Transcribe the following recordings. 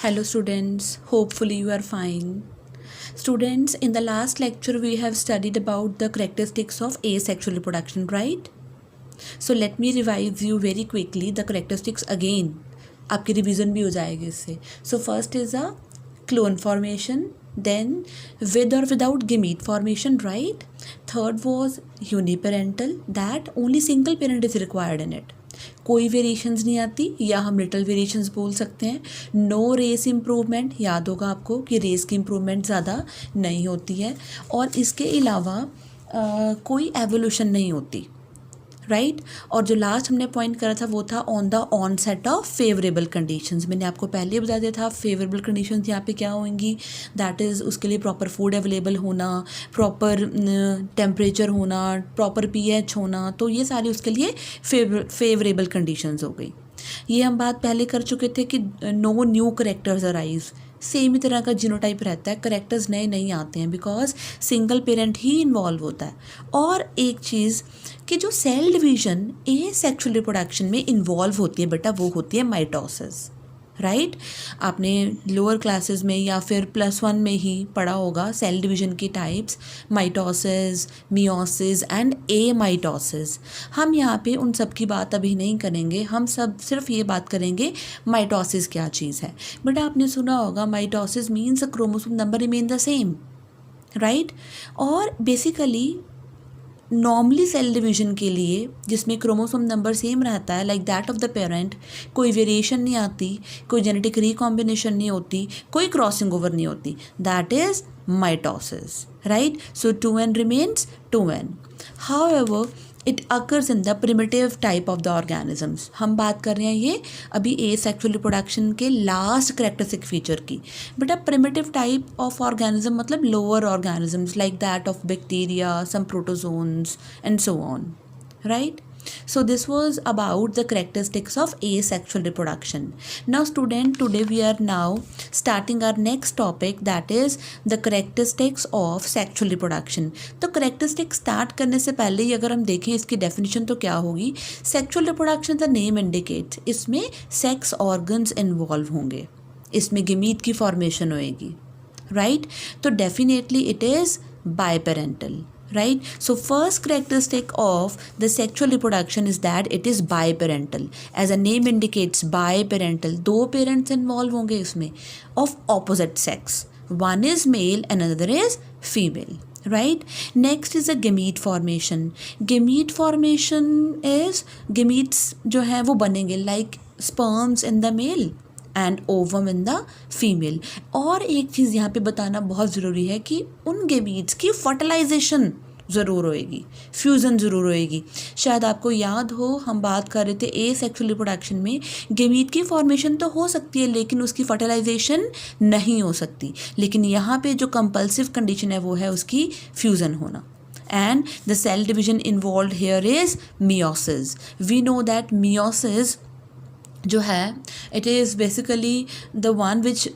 Hello students, hopefully you are fine. Students, in the last lecture we have studied about the characteristics of asexual reproduction, right? So let me revise you very quickly the characteristics again. आपकी revision भी हो जाएगी इससे. So first is a clone formation, then with or without gamete formation, right? Third was uniparental, that only single parent is required in it. कोई variations नहीं आती या हम लिटल वेरिएशंस बोल सकते हैं. नो रेस इम्प्रूवमेंट, याद होगा आपको कि रेस की इम्प्रूवमेंट ज़्यादा नहीं होती है. और इसके अलावा कोई एवोल्यूशन नहीं होती, राइट. और जो लास्ट हमने पॉइंट करा था वो था on the onset of favourable conditions. मैंने आपको पहले ही बता दिया था फेवरेबल कंडीशंस यहाँ पे क्या होंगी. दैट इज़ उसके लिए प्रॉपर फूड अवेलेबल होना, प्रॉपर टेम्परेचर होना, प्रॉपर पीएच होना. तो ये सारी उसके लिए फेवरेबल कंडीशंस हो गई. ये हम बात पहले कर चुके थे कि no new characters arise. Same ही तरह का जीनोटाइप रहता है, करेक्टर्स नए नहीं आते हैं because single parent he involve होता है. और एक चीज़ कि जो सेल डिवीजन एसेक्सुअल रिप्रोडक्शन में इन्वॉल्व होती है बेटा, वो होती है माइटोसिस, राइट. आपने लोअर क्लासेस में या फिर +1 में ही पढ़ा होगा सेल डिवीजन की types, mitosis, meiosis and amitosis. हम यहाँ पे उन सब की बात अभी नहीं करेंगे, हम सब सिर्फ ये बात करेंगे माइटोसिस क्या चीज़ है. बट आपने सुना होगा mitosis means chromosome number remain the same, right. और बेसिकली नॉर्मली सेल डिवीजन के लिए जिसमें क्रोमोसोम नंबर सेम रहता है like that of the parent, कोई वेरिएशन नहीं आती, कोई जेनेटिक रिकॉम्बिनेशन नहीं होती, कोई क्रॉसिंग ओवर नहीं होती, that is mitosis, right. So 2n remains 2n. However it occurs in the primitive type of the organisms. हम बात कर रहे हैं ये अभी एसेक्सुअल रिप्रोडक्शन के लास्ट करेक्टरिस्टिक फीचर की. बट अब प्रिमिटिव टाइप ऑफ ऑर्गेनिज्म मतलब lower organisms like that of bacteria, some protozoans and so on, right. So this was about the characteristics of asexual reproduction. Now student, today we are now starting our next topic, that is the characteristics of sexual reproduction. तो characteristics start करने से पहले ही अगर हम देखें इसकी definition तो क्या होगी. sexual reproduction the name indicates, इसमें sex organs involve होंगे, इसमें gamete की formation होएगी, right. तो definitely it is biparental, right. So first characteristic of the sexual reproduction is that it is biparental. As a name indicates, biparental, दो parents involve होंगे इसमें of opposite sex. One is male and another is female, right. Next is a gamete formation. Gamete formation is gametes जो है वो बनेंगे like sperms in the male and ovum in the female. और एक चीज़ यहाँ पे बताना बहुत ज़रूरी है कि उन गेमीट्स की फर्टिलाइजेशन ज़रूर होएगी, फ्यूज़न ज़रूर होएगी. शायद आपको याद हो हम बात कर रहे थे एसेक्सुअल रिप्रोडक्शन में गेमीट की फॉर्मेशन तो हो सकती है लेकिन उसकी फर्टिलाइजेशन नहीं हो सकती. लेकिन यहाँ पे जो कंपल्सिव कंडीशन है वो है उसकी फ्यूज़न होना. And the cell division involve here is meiosis. We know that meiosis जो है it is basically the one which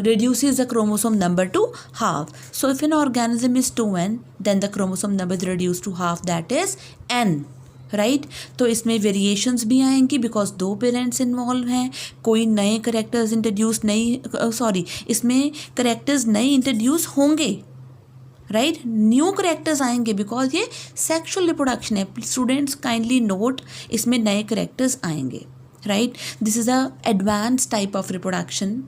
reduces the chromosome number to half. So if an organism is 2n then the chromosome number is reduced to half, that is n, right. तो इसमें variations भी आएंगी because दो parents involve हैं. कोई नए characters introduce इसमें characters नए इंट्रोड्यूस होंगे, राइट. न्यू करेक्टर्स आएंगे बिकॉज ये सेक्सुअल रिप्रोडक्शन है. स्टूडेंट्स काइंडली नोट, इसमें नए करेक्टर्स आएंगे, right. This is a advance type of reproduction.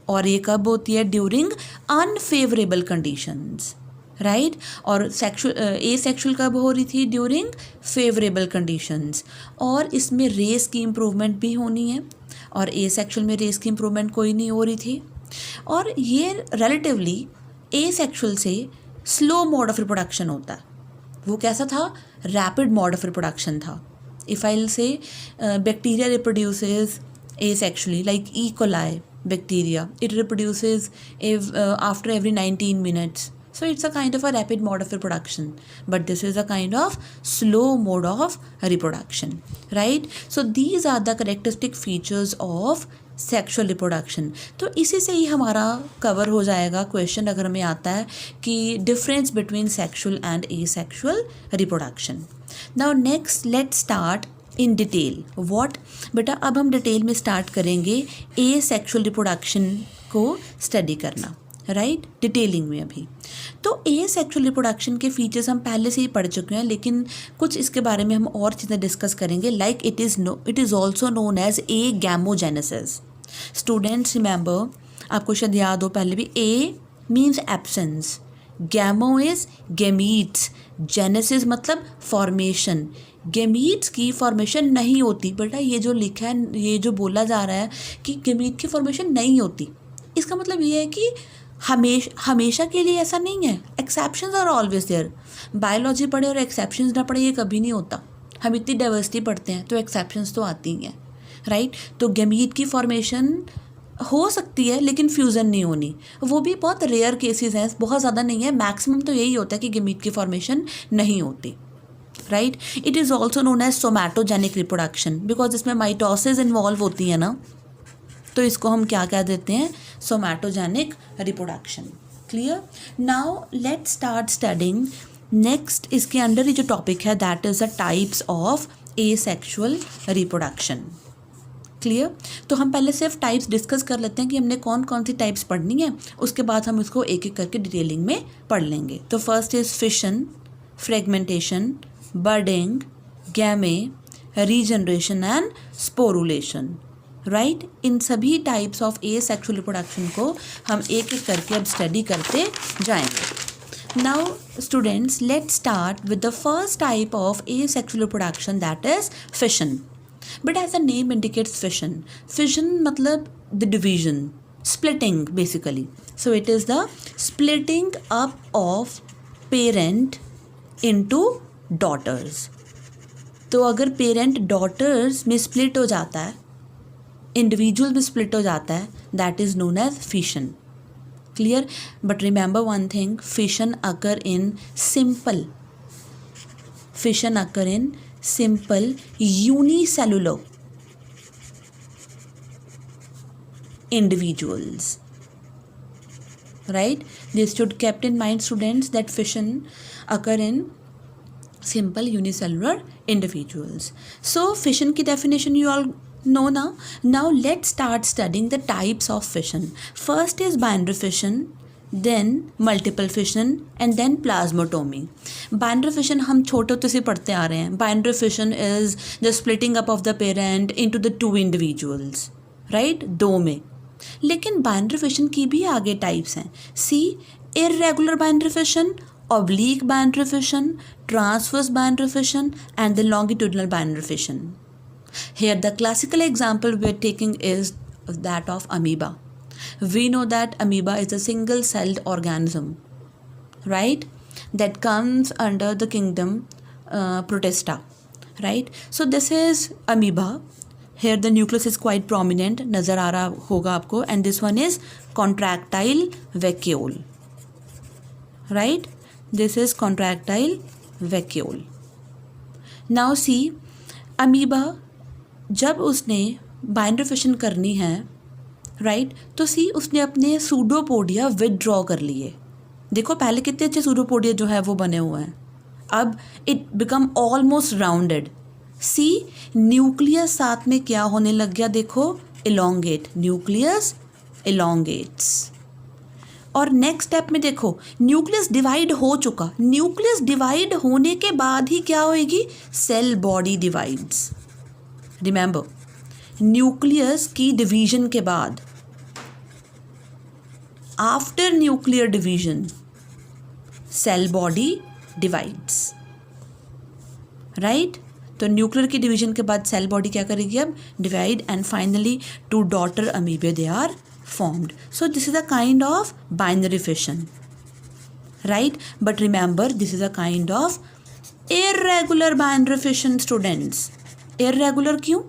और ये कब होती है? During unfavourable conditions, right. और एसेक्सुअल कब हो रही थी? During favourable conditions. और इसमें रेस की इम्प्रूवमेंट भी होनी है और एसेक्सुअल में रेस की इम्प्रूवमेंट कोई नहीं हो रही थी. और ये रिलेटिवली एसेक्सुअल से स्लो मोड ऑफ रिप्रोडक्शन होता है. वो कैसा था? रैपिड मोड ऑफ रिप्रोडक्शन था. If I'll say bacteria reproduces asexually, like E. coli bacteria, it reproduces after every 19 minutes. So it's a kind of a rapid mode of reproduction, but this is a kind of slow mode of reproduction, right. So these are the characteristic features of sexual reproduction. तो इसी से ही हमारा cover हो जाएगा question अगर हमें आता है कि difference between sexual and asexual reproduction. Now next let's start in detail. What बेटा, अब हम डिटेल में स्टार्ट करेंगे ए सेक्शुअल रिप्रोडक्शन को स्टडी करना, राइट, डिटेलिंग में अभी। तो ए सेक्शुअल रिप्रोडक्शन के फीचर्स हम पहले से ही पढ़ चुके हैं, लेकिन कुछ इसके बारे में हम और चीज़ें डिस्कस करेंगे। Like it is also known as agamogenesis. Students remember, आपको शायद याद हो पहले भी, A means absence, gamo is gametes, genesis मतलब फॉर्मेशन। गेमीट्स की फॉर्मेशन नहीं होती बेटा, ये जो लिखा है, ये जो बोला जा रहा है कि गेमीट की फॉर्मेशन नहीं होती, इसका मतलब ये है कि हमेशा के लिए ऐसा नहीं है। Exceptions are always there. Biology पढ़े और एक्सेप्शंस ना पढ़े ये कभी नहीं होता। हम इतनी डाइवर्सिटी पढ़ते हैं तो एक्सेप्शंस तो आती ही हैं, राइट। तो गैमीट की फॉर्मेशन हो सकती है लेकिन फ्यूज़न नहीं होनी, वो भी बहुत रेयर केसेस हैं, बहुत ज़्यादा नहीं है। मैक्सिमम तो यही होता है कि गैमीट की फॉर्मेशन नहीं होती, right. It is also known as somatogenic reproduction, because इसमें माइटोसिस इन्वॉल्व होती है ना, तो इसको हम क्या कह देते हैं, somatogenic reproduction. Clear. Now let's start studying next. इसके अंडर ही जो टॉपिक है that is the types of asexual reproduction. Clear. तो हम पहले सिर्फ टाइप्स डिस्कस कर लेते हैं कि हमने कौन कौन सी टाइप्स पढ़नी है, उसके बाद हम इसको एक एक करके डिटेलिंग में पढ़ लेंगे। तो first is fission, fragmentation, budding, gemmae, regeneration and sporulation, right. इन सभी टाइप्स ऑफ एसेक्सुअल रिप्रोडक्शन को हम एक एक करके अब स्टडी करते जाएंगे। Now students, let's start with the first type of asexual reproduction that is fission. But as the name indicates fission, fission मतलब the division, splitting basically. So it is the splitting up of parent into daughters. तो अगर parent daughters में split हो जाता है, individual में split हो जाता है, that is known as fission. Clear. But remember one thing, fission occur in simple, fission occur in simple unicellular individuals, right? This should kept in mind students that fission occur in simple unicellular individuals. So fission की definition you all know now. Now let's start studying the types of fission. First is binary fission, then multiple fission and then plasmatomy. Binary fission हम छोटे होते से पढ़ते आ रहे हैं. Binary fission is the splitting up of the parent into the two individuals, right? दो में. लेकिन binary fission की भी आगे टाइप्स हैं. See, irregular binary fission, oblique binary fission, transverse binary fission and the longitudinal binary fission. Here the classical example we are taking is that of amoeba. We know that amoeba is a single-celled organism, right? That comes under the kingdom Protista, right? So this is amoeba. Here the nucleus is quite prominent, नज़र आ रहा होगा आपको, and this one is contractile vacuole, right? This is contractile vacuole. Now see, amoeba जब उसने binary fission करनी है, right, तो सी उसने अपने सूडोपोडिया विदड्रॉ कर लिए. देखो पहले कितने अच्छे सूडोपोडिया जो है वो बने हुए हैं, अब it become almost rounded. See nucleus साथ में क्या होने लग गया, देखो इलोंगेट, न्यूक्लियस इलोंगेट्स. और नेक्स्ट स्टेप में देखो न्यूक्लियस डिवाइड हो चुका, न्यूक्लियस डिवाइड होने के बाद ही क्या होएगी, cell body divides. Remember, nucleus की डिवीजन के बाद, after nuclear division, cell body divides, right. तो न्यूक्लियर की डिवीजन के बाद सेल बॉडी क्या करेगी, अब divide, and finally two daughter amoebae they are formed. So this is a kind of binary fission, right? But remember, this is a kind of irregular binary fission students. Irregular क्यों?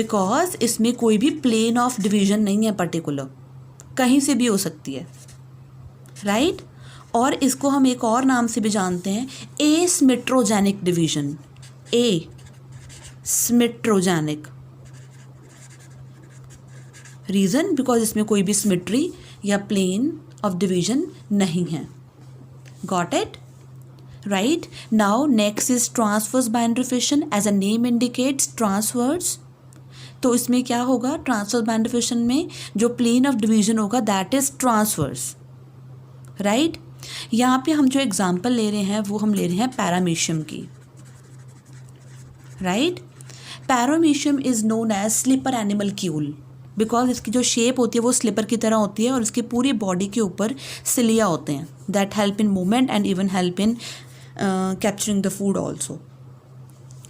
Because इसमें कोई भी plane of division नहीं है particular, कहीं से भी हो सकती है, right? और इसको हम एक और नाम से भी जानते हैं, asymmetrogenic division. asymmetrogenic reason, because इसमें कोई भी सिमेट्री या प्लेन ऑफ डिवीजन नहीं है. Got it, right? Now next is transverse binary fission. As a name indicates, transverse. तो इसमें क्या होगा, ट्रांसवर्स बाइनरी फिशन में जो प्लेन ऑफ डिवीजन होगा दैट इज ट्रांसवर्स, राइट? यहाँ पे हम जो एग्जांपल ले रहे हैं वो हम ले रहे हैं पैरामीशियम की, राइट? Paramecium is known as slipper animalcule because इसकी जो शेप होती है वो स्लीपर की तरह होती है और इसकी पूरी बॉडी के ऊपर सिलिया होते हैं that help in movement and even help in capturing the food also.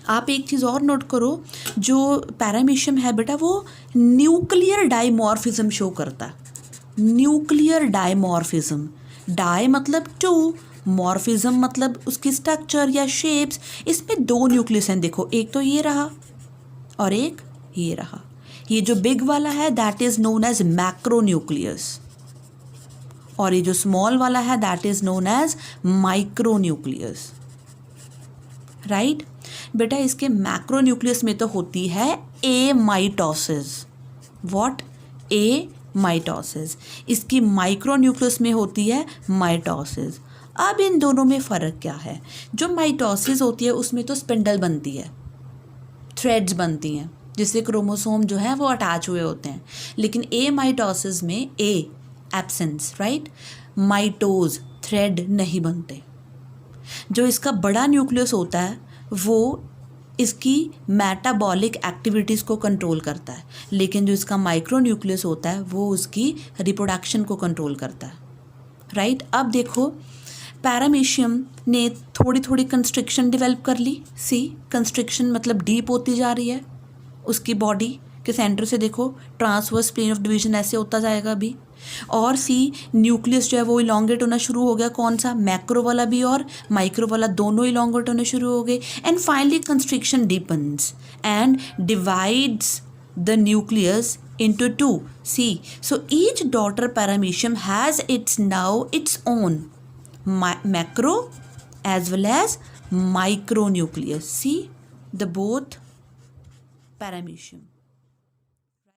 आप एक चीज़ और नोट करो, जो पैरामीशियम है बेटा वो न्यूक्लियर डाइमॉर्फिज्म शो करता है। न्यूक्लियर डाइमॉर्फिज्म, डाई मतलब टू, मॉर्फिज्म मतलब उसकी स्ट्रक्चर या शेप्स। इसमें दो न्यूक्लियस हैं, देखो एक तो ये रहा और एक ये रहा। ये जो बिग वाला है that is known as macro nucleus और ये जो स्मॉल वाला है that is known as micro nucleus, right? बेटा इसके मैक्रो न्यूक्लियस में तो होती है amitosis. What? Amitosis. इसकी माइक्रो न्यूक्लियस में होती है माइटोसिस। अब इन दोनों में फ़र्क क्या है? जो माइटोसिस होती है उसमें तो स्पिंडल बनती है, थ्रेड्स बनती हैं जिससे क्रोमोसोम जो है वो अटैच हुए होते हैं, लेकिन ए माइटोसिस में ए एब्सेंस, राइट? माइटोज, थ्रेड नहीं बनते। जो इसका बड़ा न्यूक्लियस होता है वो इसकी मेटाबॉलिक एक्टिविटीज़ को कंट्रोल करता है, लेकिन जो इसका माइक्रो न्यूक्लियस होता है वो उसकी रिप्रोडक्शन को कंट्रोल करता है, राइट? अब देखो पैरामीशियम ने थोड़ी थोड़ी कंस्ट्रिक्शन डेवलप कर ली। सी कंस्ट्रिक्शन मतलब डीप होती जा रही है उसकी बॉडी के सेंटर से, देखो ट्रांसवर्स प्लेन ऑफ डिवीजन ऐसे होता जाएगा अभी। और सी न्यूक्लियस जो है वो इलोंगेट होना शुरू हो गया, कौन सा? मैक्रो वाला भी और माइक्रो वाला दोनों इलोंगेट होने शुरू हो गए। And finally constriction deepens and divides the nucleus into two. See, so each daughter paramecium has its own macro as well as micronucleus. See the both paramecium.